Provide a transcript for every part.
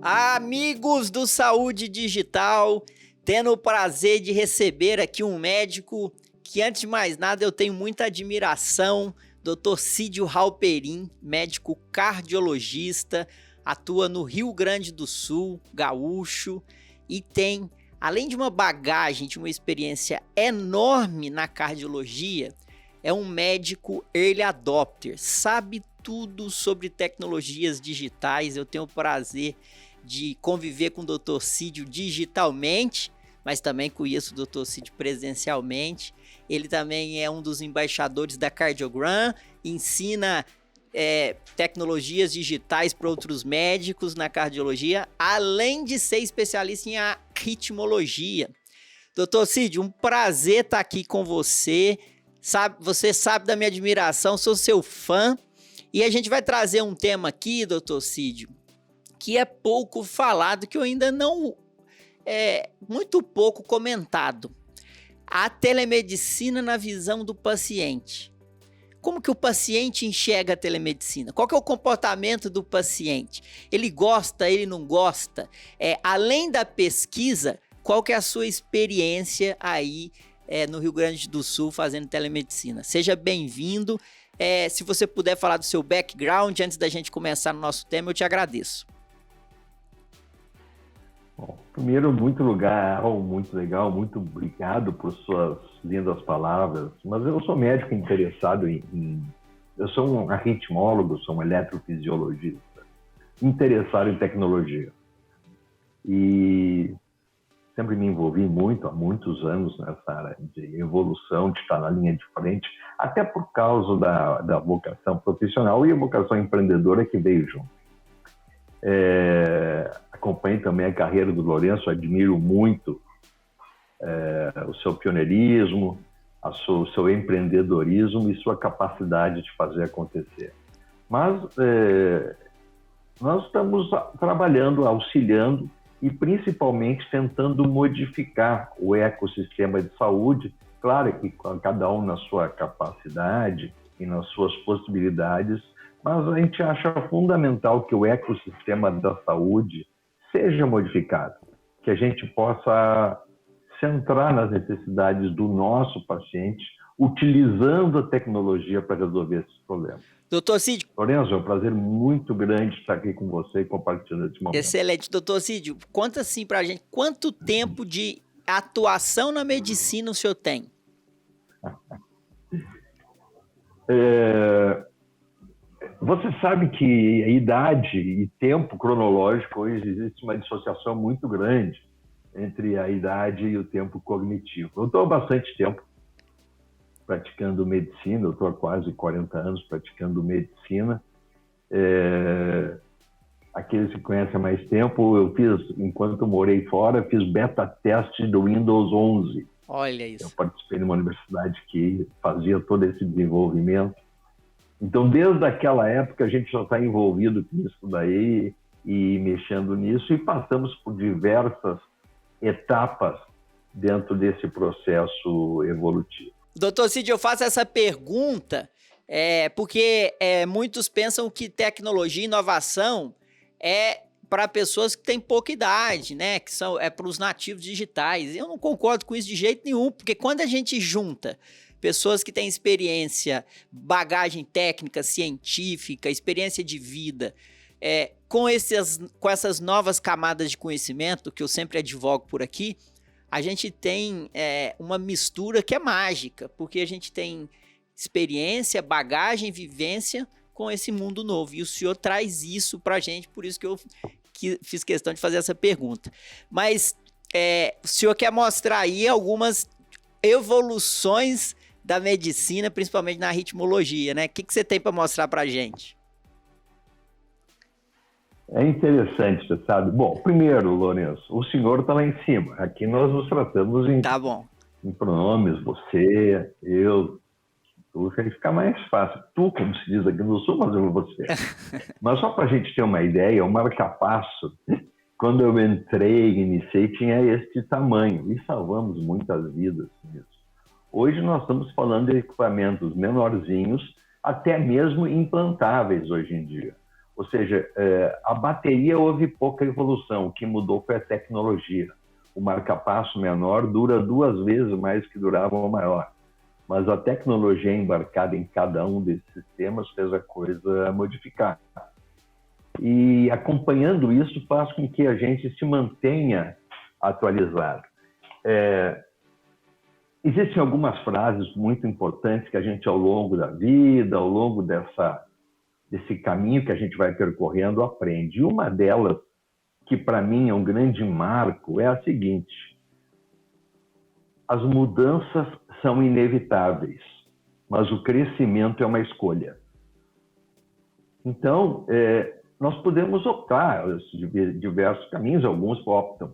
Amigos do Saúde Digital, tendo o prazer de receber aqui um médico que, antes de mais nada, eu tenho muita admiração, Dr. Cídio Halperin, médico cardiologista, atua no Rio Grande do Sul, gaúcho, e tem, além de uma bagagem, de uma experiência enorme na cardiologia, é um médico early adopter, sabe tudo sobre tecnologias digitais. Eu tenho o prazer de conviver com o Dr. Cídio digitalmente, mas também conheço o Dr. Cídio presencialmente. Ele também é um dos embaixadores da Cardiogram, ensina tecnologias digitais para outros médicos na cardiologia, além de ser especialista em arritmologia. Dr. Cídio, um prazer estar aqui com você. Você sabe da minha admiração, sou seu fã. E a gente vai trazer um tema aqui, Dr. Cídio, que é pouco falado, que eu ainda não... muito pouco comentado. A telemedicina na visão do paciente. Como que o paciente enxerga a telemedicina? Qual que é o comportamento do paciente? Ele gosta, ele não gosta? Além da pesquisa, qual que é a sua experiência aí no Rio Grande do Sul fazendo telemedicina? Seja bem-vindo. Se você puder falar do seu background antes da gente começar no nosso tema, eu te agradeço. Bom, primeiro, muito legal, muito obrigado por suas lindas palavras, mas eu sou médico interessado eu sou um arritmólogo, sou um eletrofisiologista, interessado em tecnologia. E sempre me envolvi muito, há muitos anos, nessa área de evolução, de estar na linha de frente, até por causa da vocação profissional e a vocação empreendedora que veio junto. Acompanho também a carreira do Lourenço, admiro muito o seu pioneirismo, o seu empreendedorismo e sua capacidade de fazer acontecer. Mas nós estamos trabalhando, auxiliando e principalmente tentando modificar o ecossistema de saúde, claro que cada um na sua capacidade e nas suas possibilidades, mas a gente acha fundamental que o ecossistema da saúde seja modificado, que a gente possa centrar nas necessidades do nosso paciente, utilizando a tecnologia para resolver esses problemas. Doutor Cídio. Lourenço, é um prazer muito grande estar aqui com você e compartilhando esse momento. Excelente. Doutor Cídio, conta assim pra gente, quanto tempo de atuação na medicina o senhor tem? Você sabe que a idade e tempo cronológico, hoje existe uma dissociação muito grande entre a idade e o tempo cognitivo. Eu estou há bastante tempo praticando medicina, eu estou há quase 40 anos praticando medicina. Aqueles que conhecem há mais tempo, eu fiz, enquanto morei fora, fiz beta teste do Windows 11. Olha isso. Eu participei de uma universidade que fazia todo esse desenvolvimento. Então, desde aquela época, a gente já está envolvido com isso daí e mexendo nisso, e passamos por diversas etapas dentro desse processo evolutivo. Doutor Cídio, eu faço essa pergunta porque muitos pensam que tecnologia e inovação é para pessoas que têm pouca idade, né? Que para os nativos digitais. Eu não concordo com isso de jeito nenhum, porque quando a gente junta pessoas que têm experiência, bagagem técnica, científica, experiência de vida, com essas novas camadas de conhecimento, que eu sempre advogo por aqui, a gente tem uma mistura que é mágica, porque a gente tem experiência, bagagem, vivência com esse mundo novo. E o senhor traz isso pra gente, por isso que eu fiz questão de fazer essa pergunta. Mas o senhor quer mostrar aí algumas evoluções da medicina, principalmente na arritmologia, né? O que você tem para mostrar pra gente? É interessante, você sabe. Bom, primeiro, Lourenço, o senhor está lá em cima. Aqui nós nos tratamos em pronomes, você, eu, tu, que fica mais fácil. Tu, como se diz aqui no Sul, mas eu você. Mas só para a gente ter uma ideia, o marca-passo, quando eu iniciei, tinha este tamanho. E salvamos muitas vidas nisso. Hoje nós estamos falando de equipamentos menorzinhos, até mesmo implantáveis hoje em dia. Ou seja, a bateria houve pouca evolução, o que mudou foi a tecnologia. O marca-passo menor dura 2 vezes mais que durava o maior. Mas a tecnologia embarcada em cada um desses sistemas fez a coisa modificar. E acompanhando isso faz com que a gente se mantenha atualizado. Existem algumas frases muito importantes que a gente, ao longo da vida, ao longo desse caminho que a gente vai percorrendo, aprende. E uma delas, que para mim é um grande marco, é a seguinte: as mudanças são inevitáveis, mas o crescimento é uma escolha. Então, nós podemos optar diversos caminhos, alguns optam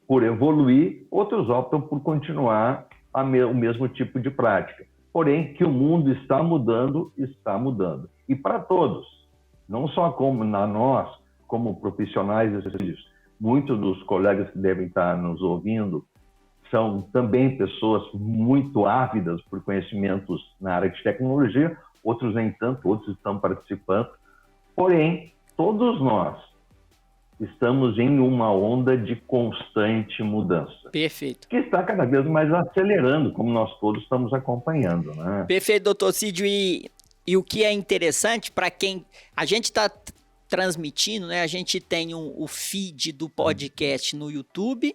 por evoluir, outros optam por continuar o mesmo tipo de prática. Porém, que o mundo está mudando, está mudando. E para todos, não só nós, como profissionais de serviço. Muitos dos colegas que devem estar nos ouvindo são também pessoas muito ávidas por conhecimentos na área de tecnologia, outros nem tanto, outros estão participando. Porém, todos nós estamos em uma onda de constante mudança. Perfeito. Que está cada vez mais acelerando, como nós todos estamos acompanhando, né? Perfeito, doutor Cídio. E o que é interessante para quem... A gente está transmitindo, né? A gente tem o feed do podcast no YouTube,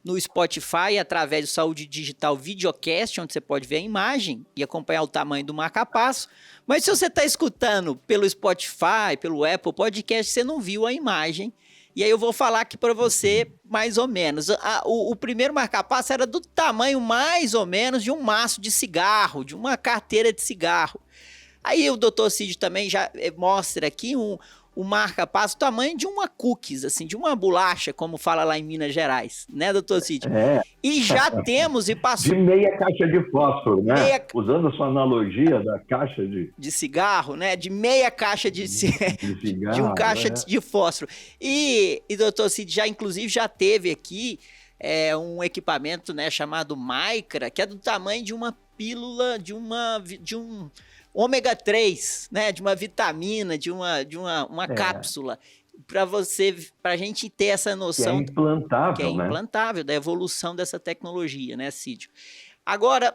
no Spotify, através do Saúde Digital Videocast, onde você pode ver a imagem e acompanhar o tamanho do marca-passo. Mas se você está escutando pelo Spotify, pelo Apple Podcast, você não viu a imagem. E aí eu vou falar aqui para você mais ou menos. O primeiro marca-passo era do tamanho mais ou menos de um maço de cigarro, de uma carteira de cigarro. Aí o Dr. Cídio também já mostra aqui o marca-passo, o tamanho de uma cookies, assim, de uma bolacha, como fala lá em Minas Gerais, né, Dr. Cídio? E já temos e passou... De meia caixa de fósforo, né? Usando a sua analogia da caixa de cigarro, né? De meia caixa de cigarro, de um caixa de fósforo. E Dr. Cídio inclusive, já teve aqui um equipamento, né, chamado Micra, que é do tamanho de uma pílula, de um ômega 3, né, de uma vitamina, de uma cápsula, para a gente ter essa noção. Que é implantável, da evolução dessa tecnologia, né, Cídio? Agora,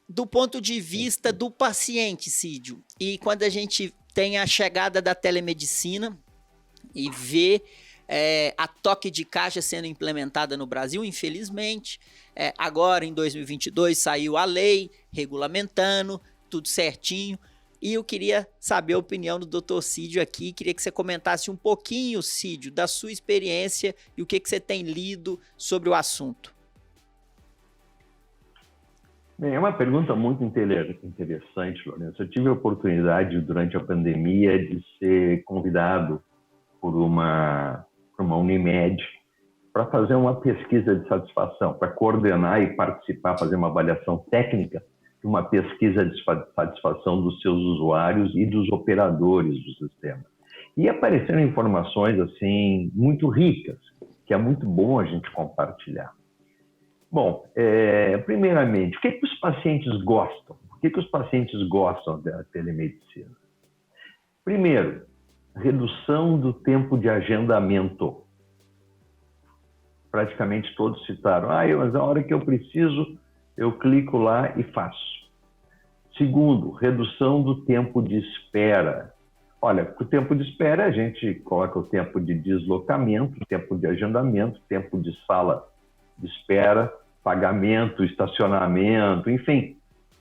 do ponto de vista do paciente, Cídio, e quando a gente tem a chegada da telemedicina e vê a toque de caixa sendo implementada no Brasil, infelizmente, agora em 2022 saiu a lei regulamentando, tudo certinho, e eu queria saber a opinião do Dr. Cídio aqui, queria que você comentasse um pouquinho, Cídio, da sua experiência e o que você tem lido sobre o assunto. Bem, é uma pergunta muito interessante, Lourenço. Eu tive a oportunidade, durante a pandemia, de ser convidado por uma Unimed para fazer uma pesquisa de satisfação, para coordenar e participar, fazer uma avaliação técnica de uma pesquisa de satisfação dos seus usuários e dos operadores do sistema. E apareceram informações assim muito ricas, que é muito bom a gente compartilhar. Bom, primeiramente, o que os pacientes gostam? Por que os pacientes gostam da telemedicina? Primeiro, redução do tempo de agendamento. Praticamente todos citaram, mas a hora que eu preciso, eu clico lá e faço. Segundo, redução do tempo de espera. Olha, o tempo de espera, a gente coloca o tempo de deslocamento, tempo de agendamento, tempo de sala de espera, pagamento, estacionamento, enfim,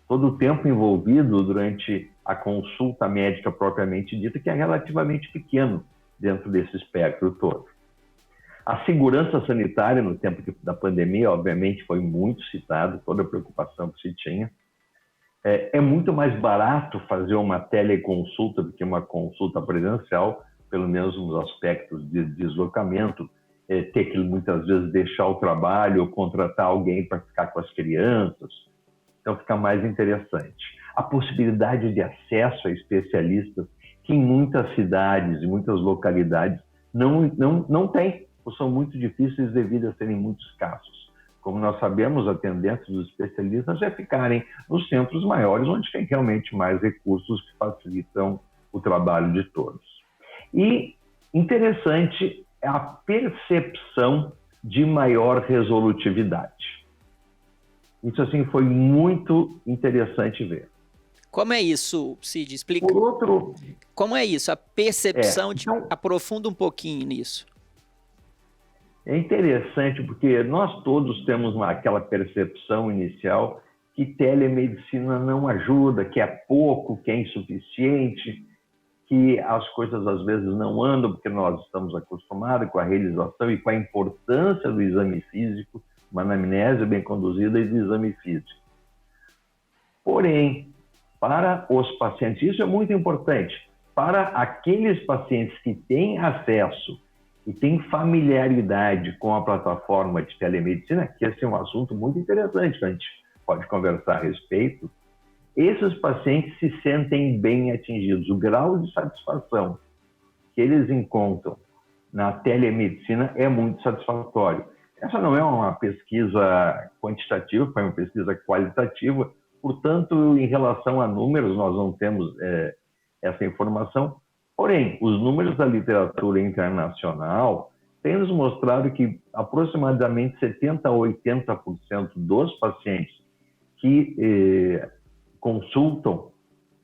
todo o tempo envolvido durante a consulta médica propriamente dita, que é relativamente pequeno dentro desse espectro todo. A segurança sanitária no tempo da pandemia, obviamente, foi muito citado, toda a preocupação que se tinha. É muito mais barato fazer uma teleconsulta do que uma consulta presencial, pelo menos nos aspectos de deslocamento, ter que muitas vezes deixar o trabalho ou contratar alguém para ficar com as crianças. Então fica mais interessante. A possibilidade de acesso a especialistas que em muitas cidades e muitas localidades não tem, ou são muito difíceis devido a serem muito escassos. Como nós sabemos, a tendência dos especialistas é ficarem nos centros maiores, onde tem realmente mais recursos que facilitam o trabalho de todos. E interessante é a percepção de maior resolutividade. Isso, assim, foi muito interessante ver. Como é isso, Cid? Explica. Por outro... Como é isso? A percepção então, aprofunda um pouquinho nisso. É interessante porque nós todos temos aquela percepção inicial que telemedicina não ajuda, que é pouco, que é insuficiente, que as coisas às vezes não andam porque nós estamos acostumados com a realização e com a importância do exame físico, uma anamnese bem conduzida e do exame físico. Porém, para os pacientes, isso é muito importante, para aqueles pacientes que têm acesso e têm familiaridade com a plataforma de telemedicina, que esse é um assunto muito interessante, que a gente pode conversar a respeito, esses pacientes se sentem bem atingidos. O grau de satisfação que eles encontram na telemedicina é muito satisfatório. Essa não é uma pesquisa quantitativa, foi uma pesquisa qualitativa, portanto, em relação a números, nós não temos essa informação. Porém, os números da literatura internacional têm nos mostrado que aproximadamente 70% a 80% dos pacientes que consultam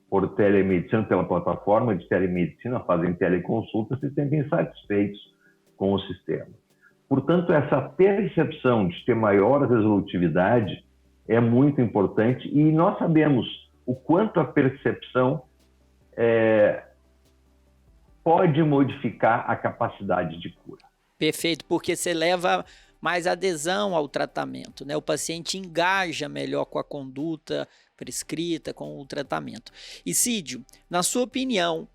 por telemedicina, pela plataforma de telemedicina, fazem teleconsulta, se sentem satisfeitos com o sistema. Portanto, essa percepção de ter maior resolutividade é muito importante e nós sabemos o quanto a percepção pode modificar a capacidade de cura. Perfeito, porque você leva mais adesão ao tratamento, né? O paciente engaja melhor com a conduta prescrita, com o tratamento. E Cídio, na sua opinião,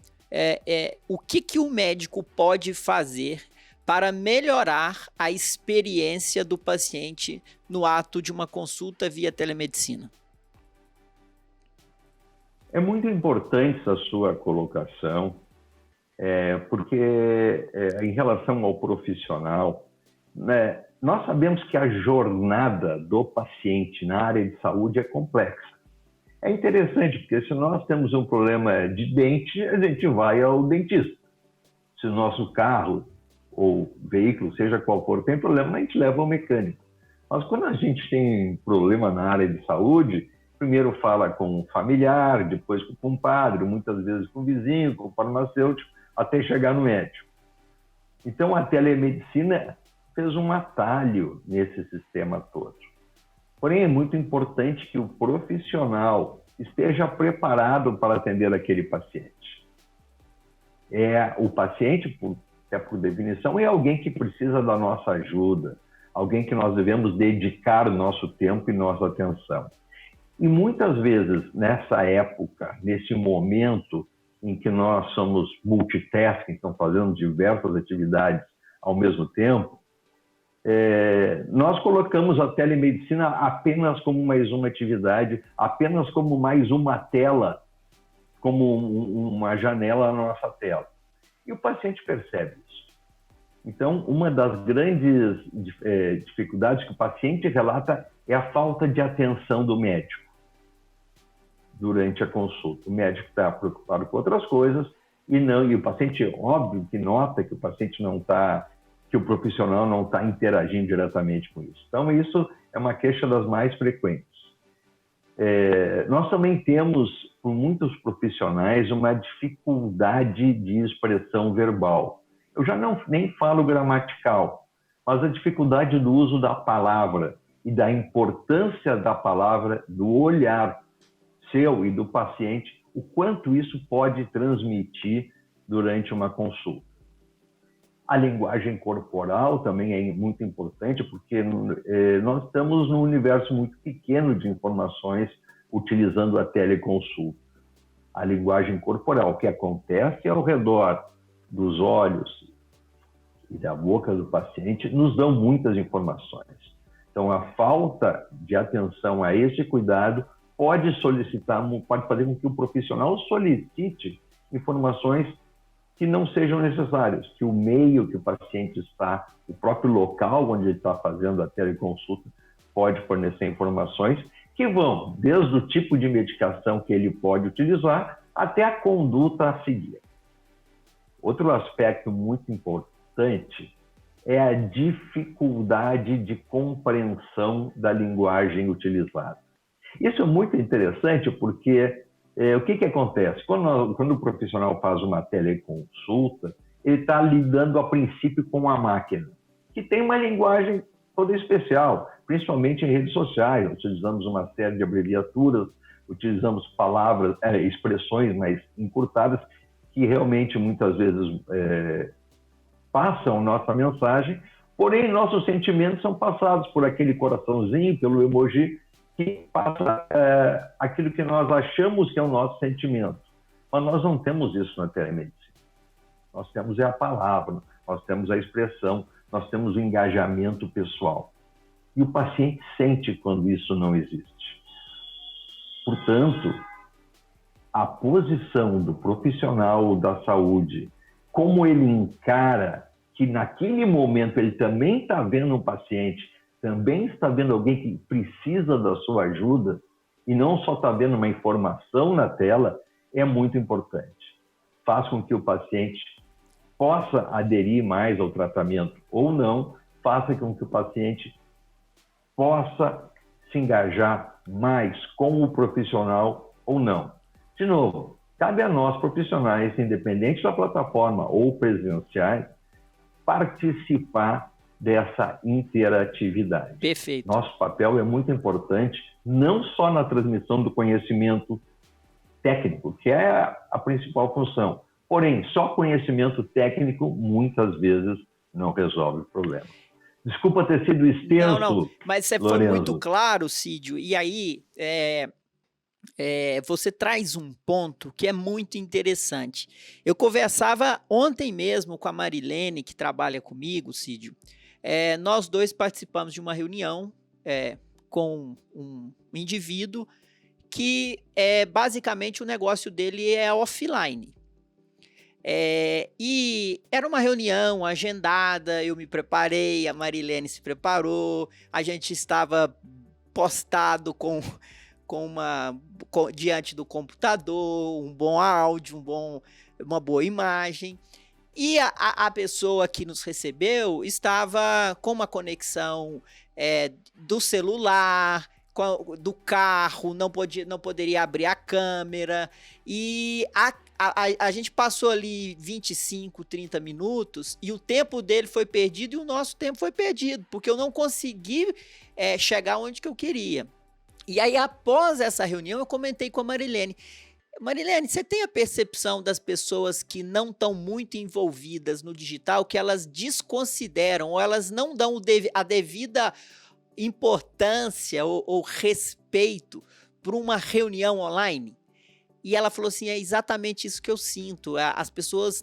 o que o médico pode fazer para melhorar a experiência do paciente no ato de uma consulta via telemedicina? É muito importante a sua colocação, porque em relação ao profissional, né, nós sabemos que a jornada do paciente na área de saúde é complexa. É interessante, porque se nós temos um problema de dente, a gente vai ao dentista. Se o nosso carro ou veículo, seja qual for, tem problema, a gente leva ao mecânico. Mas quando a gente tem problema na área de saúde, primeiro fala com o familiar, depois com o compadre, muitas vezes com o vizinho, com o farmacêutico, até chegar no médico. Então, a telemedicina fez um atalho nesse sistema todo. Porém, é muito importante que o profissional esteja preparado para atender aquele paciente. O paciente, até por definição, é alguém que precisa da nossa ajuda, alguém que nós devemos dedicar o nosso tempo e nossa atenção. E muitas vezes, nessa época, nesse momento em que nós somos multitasking, então fazendo diversas atividades ao mesmo tempo, nós colocamos a telemedicina apenas como mais uma atividade, apenas como mais uma tela, como uma janela na nossa tela. E o paciente percebe isso. Então, uma das grandes dificuldades que o paciente relata é a falta de atenção do médico durante a consulta. O médico está preocupado com outras coisas e o paciente, óbvio, que nota que o paciente não está, que o profissional não está interagindo diretamente com isso. Então, isso é uma queixa das mais frequentes. Nós também temos, por muitos profissionais, uma dificuldade de expressão verbal. Eu já nem falo gramatical, mas a dificuldade do uso da palavra e da importância da palavra, do olhar seu e do paciente, o quanto isso pode transmitir durante uma consulta. A linguagem corporal também é muito importante, porque nós estamos num universo muito pequeno de informações utilizando a teleconsulta. A linguagem corporal, o que acontece ao redor dos olhos e da boca do paciente, nos dão muitas informações. Então, a falta de atenção a esse cuidado pode fazer com que o profissional solicite informações que não sejam necessárias, que o meio que o paciente está, o próprio local onde ele está fazendo a teleconsulta, pode fornecer informações que vão desde o tipo de medicação que ele pode utilizar até a conduta a seguir. Outro aspecto muito importante é a dificuldade de compreensão da linguagem utilizada. Isso é muito interessante porque o que acontece? Quando o profissional faz uma teleconsulta, ele está lidando a princípio com a máquina, que tem uma linguagem toda especial, principalmente em redes sociais. Utilizamos uma série de abreviaturas, utilizamos palavras, expressões mais encurtadas, que realmente muitas vezes passam nossa mensagem, porém nossos sentimentos são passados por aquele coraçãozinho, pelo emoji, que passa aquilo que nós achamos que é o nosso sentimento. Mas nós não temos isso na telemedicina. Nós temos a palavra, nós temos a expressão, nós temos o engajamento pessoal. E o paciente sente quando isso não existe. Portanto, a posição do profissional da saúde, como ele encara que naquele momento ele também está vendo um paciente, também está vendo alguém que precisa da sua ajuda e não só está vendo uma informação na tela, é muito importante. Faz com que o paciente possa aderir mais ao tratamento ou não, faça com que o paciente possa se engajar mais com o profissional ou não. De novo, cabe a nós profissionais, independente da plataforma ou presenciais, participar dessa interatividade. Perfeito. Nosso papel é muito importante, não só na transmissão do conhecimento técnico, que é a principal função. Porém, só conhecimento técnico muitas vezes não resolve o problema. Desculpa ter sido extenso, Não, mas você foi muito claro, Cídio, e aí você traz um ponto que é muito interessante. Eu conversava ontem mesmo com a Marilene, que trabalha comigo, Cídio. Nós dois participamos de uma reunião com um indivíduo que basicamente o negócio dele é offline. E era uma reunião agendada, eu me preparei, a Marilene se preparou, a gente estava postado diante do computador, um bom áudio, uma boa imagem. E a pessoa que nos recebeu estava com uma conexão do celular, do carro, não poderia abrir a câmera. E a gente passou ali 25, 30 minutos e o tempo dele foi perdido e o nosso tempo foi perdido, porque eu não consegui chegar onde que eu queria. E aí, após essa reunião, eu comentei com a Marilene. Marilene, você tem a percepção das pessoas que não estão muito envolvidas no digital, que elas desconsideram ou elas não dão a devida importância ou respeito para uma reunião online? E ela falou assim, é exatamente isso que eu sinto. As pessoas,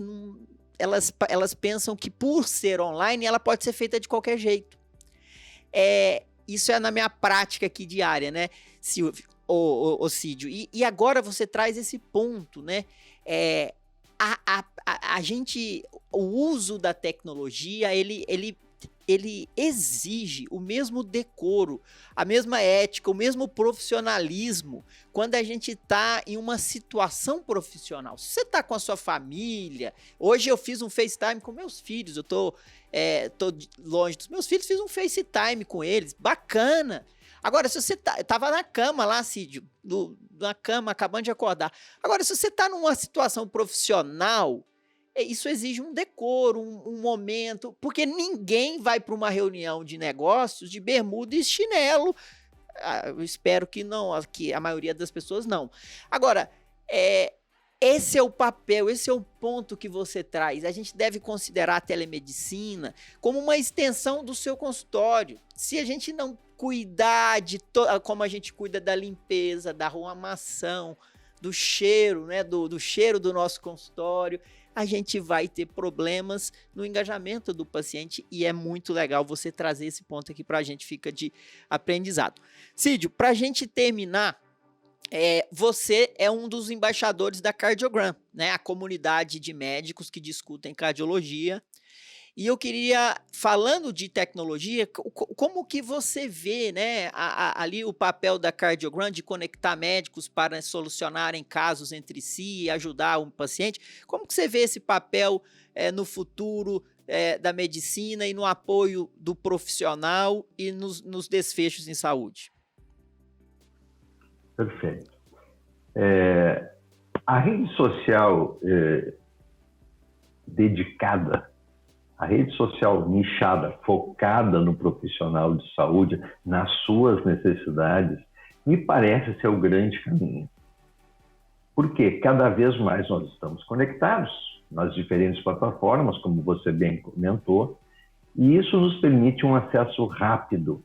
elas pensam que por ser online, ela pode ser feita de qualquer jeito. Isso é na minha prática aqui diária, né, Cídio? E agora você traz esse ponto, né? A gente, o uso da tecnologia, ele exige o mesmo decoro, a mesma ética, o mesmo profissionalismo quando a gente está em uma situação profissional. Se você está com a sua família, hoje eu fiz um FaceTime com meus filhos, eu tô longe dos meus filhos, fiz um FaceTime com eles, bacana. Agora, se você tava na cama lá, Cídio, na cama, acabando de acordar. Agora, se você tá numa situação profissional, isso exige um decoro, um momento, porque ninguém vai para uma reunião de negócios de bermuda e chinelo. Eu espero que não, que a maioria das pessoas não. Agora, esse é o papel, esse é o ponto que você traz. A gente deve considerar a telemedicina como uma extensão do seu consultório. Se a gente não cuidar como a gente cuida da limpeza, da arrumação, do cheiro, né, do cheiro do nosso consultório, a gente vai ter problemas no engajamento do paciente e é muito legal você trazer esse ponto aqui para a gente, fica de aprendizado. Cídio, para a gente terminar, você é um dos embaixadores da Cardiogram, né, a comunidade de médicos que discutem cardiologia. E eu queria, falando de tecnologia, como que você vê, né, ali o papel da Cardiogram de conectar médicos para solucionarem casos entre si e ajudar um paciente? Como que você vê esse papel no futuro da medicina e no apoio do profissional e nos desfechos em saúde? Perfeito. A rede social dedicada, a rede social nichada, focada no profissional de saúde, nas suas necessidades, me parece ser o grande caminho. Porque cada vez mais nós estamos conectados nas diferentes plataformas, como você bem comentou, e isso nos permite um acesso rápido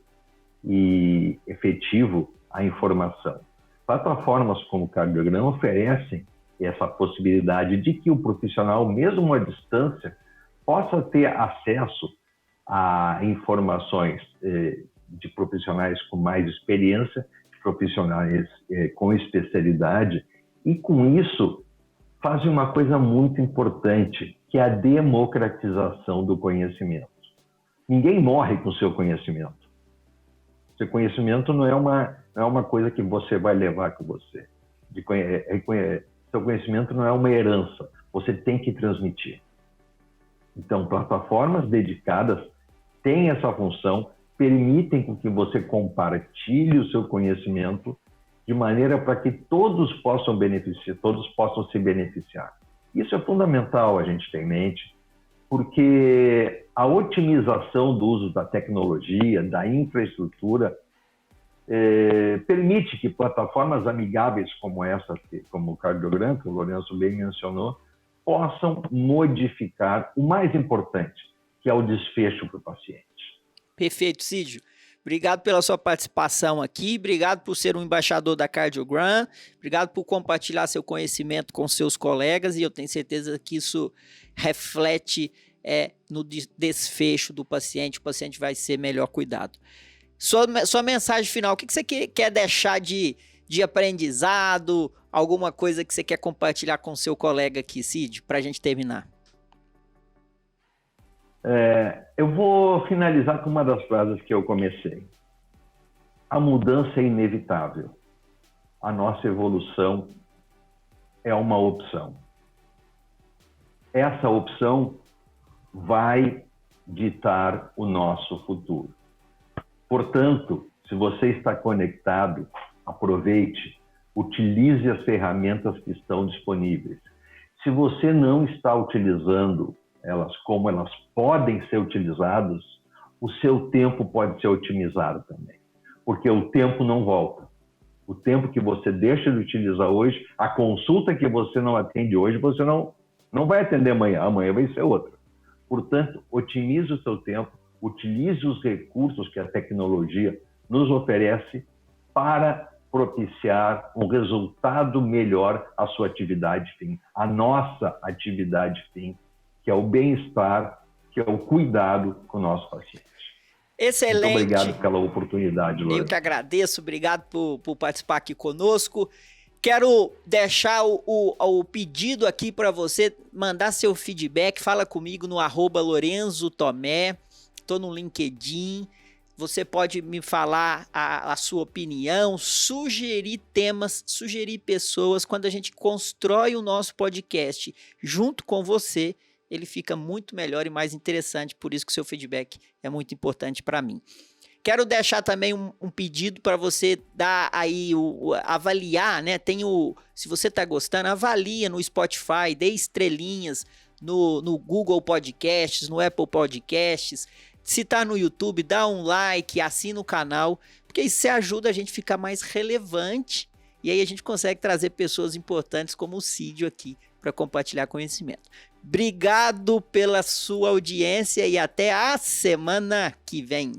e efetivo à informação. Plataformas como o Cardiogram oferecem essa possibilidade de que o profissional, mesmo à distância, possa ter acesso a informações de profissionais com mais experiência, de profissionais com especialidade, e com isso fazem uma coisa muito importante, que é a democratização do conhecimento. Ninguém morre com o seu conhecimento. Seu conhecimento não é uma coisa que você vai levar com você. Seu conhecimento não é uma herança, você tem que transmitir. Então, plataformas dedicadas têm essa função, permitem que você compartilhe o seu conhecimento de maneira para que todos possam se beneficiar. Isso é fundamental a gente ter em mente, porque a otimização do uso da tecnologia, da infraestrutura, permite que plataformas amigáveis como essa, como o Cardiogram, que o Lourenço bem mencionou, possam modificar o mais importante, que é o desfecho para o paciente. Perfeito, Cídio. Obrigado pela sua participação aqui, obrigado por ser um embaixador da Cardiogram, obrigado por compartilhar seu conhecimento com seus colegas, e eu tenho certeza que isso reflete no desfecho do paciente, o paciente vai ser melhor cuidado. Sua mensagem final, o que você quer deixar de aprendizado, alguma coisa que você quer compartilhar com o seu colega aqui, Cídio, para a gente terminar? Eu vou finalizar com uma das frases que eu comecei. A mudança é inevitável. A nossa evolução é uma opção. Essa opção vai ditar o nosso futuro. Portanto, se você está conectado, aproveite, utilize as ferramentas que estão disponíveis. Se você não está utilizando elas como elas podem ser utilizadas, o seu tempo pode ser otimizado também. Porque o tempo não volta. O tempo que você deixa de utilizar hoje, a consulta que você não atende hoje, você não vai atender amanhã. Amanhã vai ser outra. Portanto, otimize o seu tempo, utilize os recursos que a tecnologia nos oferece para propiciar um resultado melhor à sua atividade fim, à nossa atividade fim, que é o bem-estar, que é o cuidado com o nosso paciente. Excelente. Muito obrigado pela oportunidade, Lourenço. Eu que agradeço, obrigado por participar aqui conosco. Quero deixar o pedido aqui para você mandar seu feedback, fala comigo no @LorenzoTomé, estou no LinkedIn, você pode me falar a sua opinião, sugerir temas, sugerir pessoas. Quando a gente constrói o nosso podcast junto com você, ele fica muito melhor e mais interessante, por isso que o seu feedback é muito importante para mim. Quero deixar também um pedido para você dar aí, avaliar, né? Se você está gostando, avalia no Spotify, dê estrelinhas no Google Podcasts, no Apple Podcasts. Se está no YouTube, dá um like, assina o canal, porque isso ajuda a gente a ficar mais relevante e aí a gente consegue trazer pessoas importantes como o Cídio aqui para compartilhar conhecimento. Obrigado pela sua audiência e até a semana que vem.